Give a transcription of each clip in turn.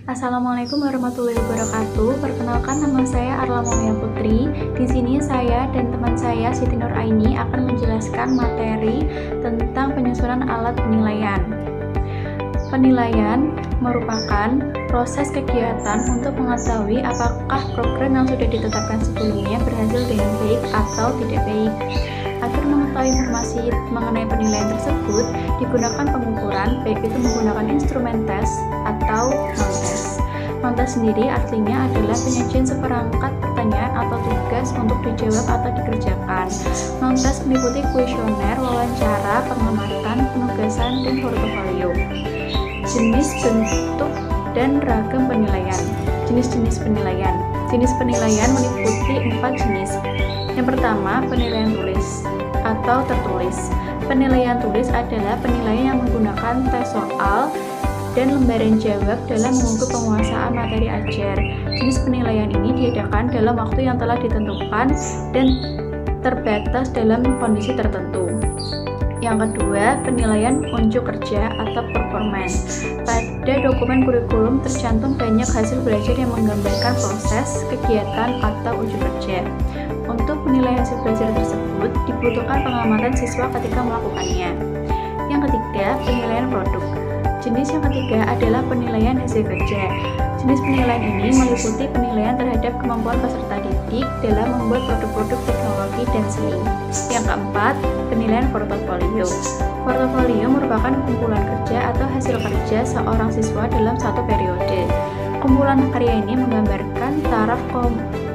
Assalamualaikum warahmatullahi wabarakatuh. Perkenalkan, nama saya Arla Maulaya Putri. Di sini saya dan teman saya Siti Nur Aini akan menjelaskan materi tentang penyusunan alat penilaian. Penilaian merupakan proses kegiatan untuk mengetahui apakah program yang sudah ditetapkan sebelumnya berhasil dengan baik atau tidak baik. Agar mengetahui informasi mengenai penilaian tersebut, digunakan pengukuran, baik itu menggunakan instrumen tes atau non-tes. Non-tes sendiri artinya adalah penyajian seperangkat pertanyaan atau tugas untuk dijawab atau dikerjakan. Non-tes meliputi kuesioner, wawancara, pengamatan, penugasan, dan portofolio. Jenis, bentuk, dan ragam penilaian. Jenis-jenis penilaian. Jenis penilaian meliputi 4 jenis. Yang pertama, penilaian tulis atau tertulis. Penilaian tulis adalah penilaian yang menggunakan tes soal dan lembaran jawab dalam mengukur penguasaan materi ajar. Jenis penilaian ini diadakan dalam waktu yang telah ditentukan dan terbatas dalam kondisi tertentu. Yang kedua, penilaian unjuk kerja atau performance. Pada dokumen kurikulum tercantum banyak hasil belajar yang menggambarkan proses, kegiatan, atau unjuk kerja. Untuk penilaian hasil belajar tersebut, dibutuhkan pengamatan siswa ketika melakukannya. Yang ketiga, penilaian produk. Jenis yang ketiga adalah penilaian hasil kerja. Jenis penilaian ini meliputi penilaian terhadap kemampuan peserta didik dalam membuat produk-produk teknologi dan seni. Yang keempat, penilaian portofolio. Portofolio merupakan kumpulan kerja atau hasil kerja seorang siswa dalam satu periode. Kumpulan karya ini menggambarkan taraf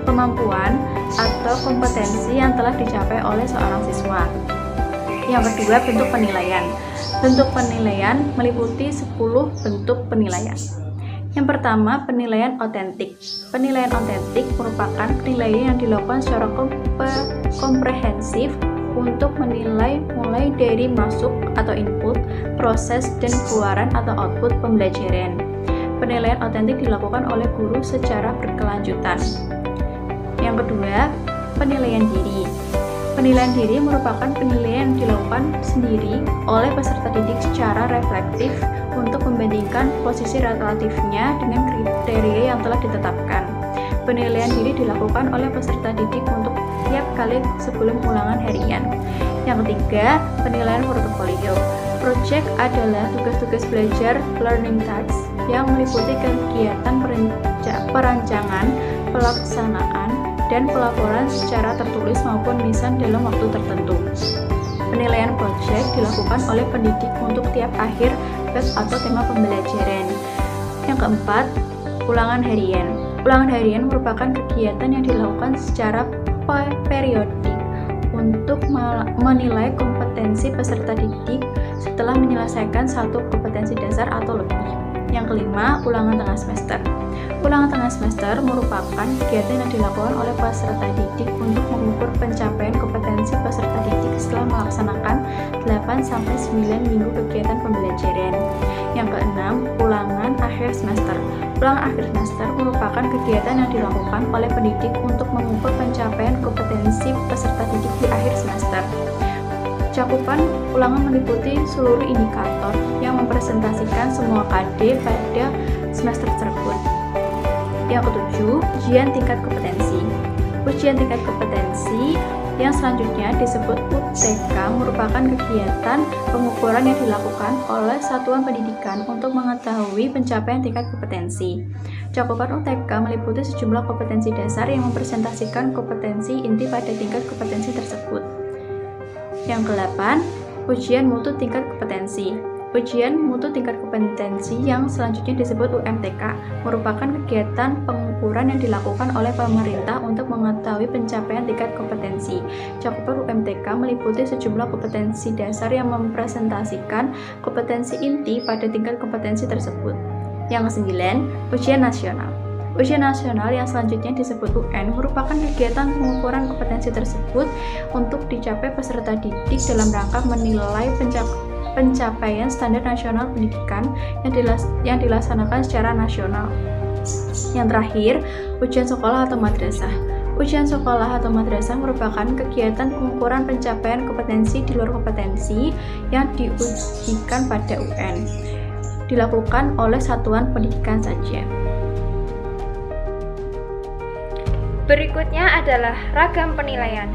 kemampuan atau kompetensi yang telah dicapai oleh seorang siswa. Yang kedua, bentuk penilaian. Bentuk penilaian meliputi 10 bentuk penilaian. Yang pertama, penilaian otentik. Penilaian otentik merupakan penilaian yang dilakukan secara komprehensif untuk menilai mulai dari masuk atau input, proses, dan keluaran atau output pembelajaran. Penilaian otentik dilakukan oleh guru secara berkelanjutan. Yang kedua, penilaian diri. Penilaian diri merupakan penilaian yang dilakukan sendiri oleh peserta didik secara reflektif untuk membandingkan posisi relatifnya dengan kriteria yang telah ditetapkan. Penilaian diri dilakukan oleh peserta didik untuk tiap kali sebelum ulangan harian. Yang ketiga, penilaian portofolio. Project adalah tugas-tugas belajar learning tasks yang meliputi kegiatan perancangan, pelaksanaan, dan pelaporan secara tertulis maupun lisan dalam waktu tertentu. Penilaian project dilakukan oleh pendidik untuk tiap akhir tes atau tema pembelajaran. Yang keempat, ulangan harian. Ulangan harian merupakan kegiatan yang dilakukan secara periodik untuk menilai kompetensi peserta didik setelah menyelesaikan satu kompetensi dasar atau lebih. Yang kelima, ulangan tengah semester. Ulangan tengah semester merupakan kegiatan yang dilakukan oleh peserta didik untuk mengukur pencapaian kompetensi peserta didik setelah melaksanakan 8-9 minggu kegiatan pembelajaran. Yang keenam, ulangan akhir semester. Ulangan akhir semester merupakan kegiatan yang dilakukan oleh pendidik untuk mengukur pencapaian kompetensi peserta didik di akhir semester. Cakupan ulangan meliputi seluruh indikator yang mempresentasikan semua KD pada semester tersebut. Yang ketujuh, ujian tingkat kompetensi. Ujian tingkat kompetensi yang selanjutnya disebut UTK merupakan kegiatan pengukuran yang dilakukan oleh satuan pendidikan untuk mengetahui pencapaian tingkat kompetensi. Cakupan UTK meliputi sejumlah kompetensi dasar yang mempresentasikan kompetensi inti pada tingkat kompetensi tersebut. Yang ke-8, ujian mutu tingkat kompetensi. Ujian mutu tingkat kompetensi yang selanjutnya disebut UMTK merupakan kegiatan pengukuran yang dilakukan oleh pemerintah untuk mengetahui pencapaian tingkat kompetensi. Cakupan UMTK meliputi sejumlah kompetensi dasar yang mempresentasikan kompetensi inti pada tingkat kompetensi tersebut. Yang ke-9, ujian nasional. Ujian nasional yang selanjutnya disebut UN merupakan kegiatan pengukuran kompetensi tersebut untuk dicapai peserta didik dalam rangka menilai pencapaian standar nasional pendidikan yang dilaksanakan secara nasional. Yang terakhir, ujian sekolah atau madrasah. Ujian sekolah atau madrasah merupakan kegiatan pengukuran pencapaian kompetensi di luar kompetensi yang diujikan pada UN. dilakukan oleh satuan pendidikan saja. Berikutnya adalah ragam penilaian.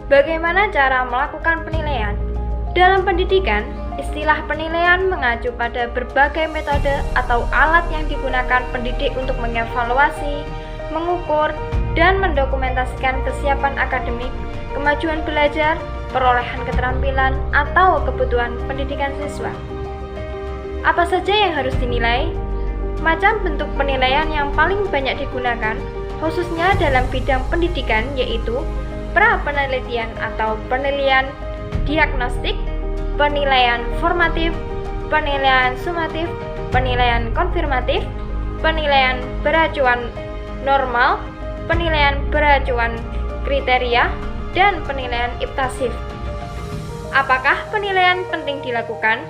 Bagaimana cara melakukan penilaian? Dalam pendidikan, istilah penilaian mengacu pada berbagai metode atau alat yang digunakan pendidik untuk mengevaluasi, mengukur, dan mendokumentasikan kesiapan akademik, kemajuan belajar, perolehan keterampilan, atau kebutuhan pendidikan siswa. Apa saja yang harus dinilai? Macam bentuk penilaian yang paling banyak digunakan, khususnya dalam bidang pendidikan, yaitu pra-penelitian atau penilaian diagnostik, penilaian formatif, penilaian sumatif, penilaian konfirmatif, penilaian beracuan normal, penilaian beracuan kriteria, dan penilaian iptasif. Apakah penilaian penting dilakukan?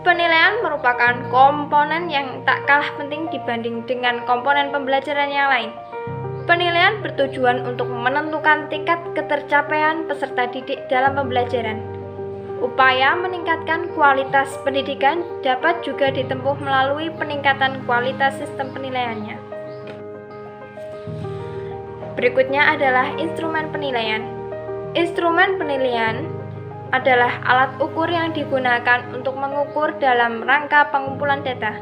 Penilaian merupakan komponen yang tak kalah penting dibanding dengan komponen pembelajaran yang lain. Penilaian bertujuan untuk menentukan tingkat ketercapaian peserta didik dalam pembelajaran. Upaya meningkatkan kualitas pendidikan dapat juga ditempuh melalui peningkatan kualitas sistem penilaiannya. Berikutnya adalah instrumen penilaian. Instrumen penilaian adalah alat ukur yang digunakan untuk mengukur dalam rangka pengumpulan data.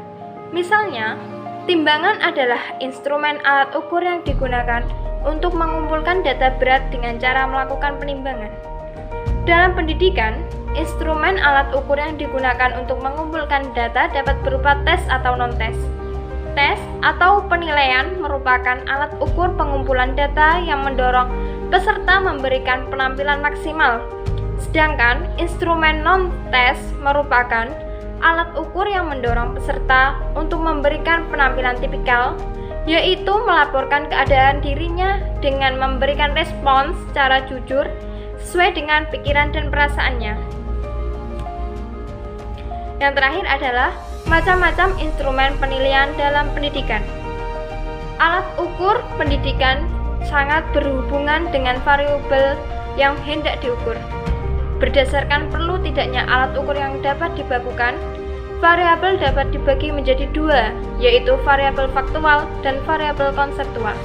Misalnya, timbangan adalah instrumen alat ukur yang digunakan untuk mengumpulkan data berat dengan cara melakukan penimbangan. Dalam pendidikan, instrumen alat ukur yang digunakan untuk mengumpulkan data dapat berupa tes atau non-tes. Tes atau penilaian merupakan alat ukur pengumpulan data yang mendorong peserta memberikan penampilan maksimal. Sedangkan instrumen non-tes merupakan alat ukur yang mendorong peserta untuk memberikan penampilan tipikal, yaitu melaporkan keadaan dirinya dengan memberikan respons secara jujur sesuai dengan pikiran dan perasaannya. Yang terakhir adalah macam-macam instrumen penilaian dalam pendidikan. Alat ukur pendidikan sangat berhubungan dengan variabel yang hendak diukur. Berdasarkan perlu tidaknya alat ukur yang dapat dibakukan, variabel dapat dibagi menjadi dua, yaitu variabel faktual dan variabel konseptual.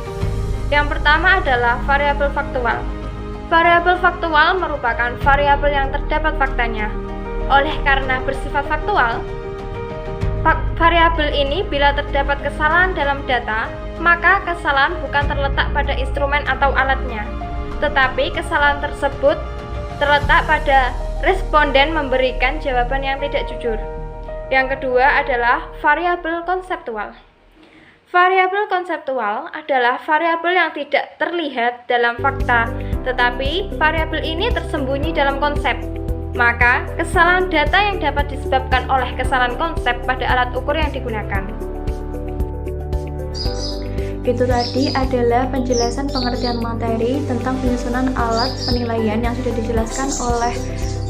Yang pertama adalah variabel faktual. Variabel faktual merupakan variabel yang terdapat faktanya. Oleh karena bersifat faktual, variabel ini bila terdapat kesalahan dalam data, maka kesalahan bukan terletak pada instrumen atau alatnya, tetapi kesalahan tersebut terletak pada responden memberikan jawaban yang tidak jujur. Yang kedua adalah variabel konseptual. Variabel konseptual adalah variabel yang tidak terlihat dalam fakta, tetapi variabel ini tersembunyi dalam konsep. Maka, kesalahan data yang dapat disebabkan oleh kesalahan konsep pada alat ukur yang digunakan. Itu tadi adalah penjelasan pengertian materi tentang penyusunan alat penilaian yang sudah dijelaskan oleh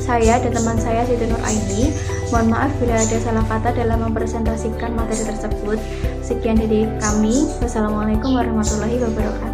saya dan teman saya Siti Nur Aini. Mohon maaf bila ada salah kata dalam mempresentasikan materi tersebut. Sekian dari kami. Wassalamualaikum warahmatullahi wabarakatuh.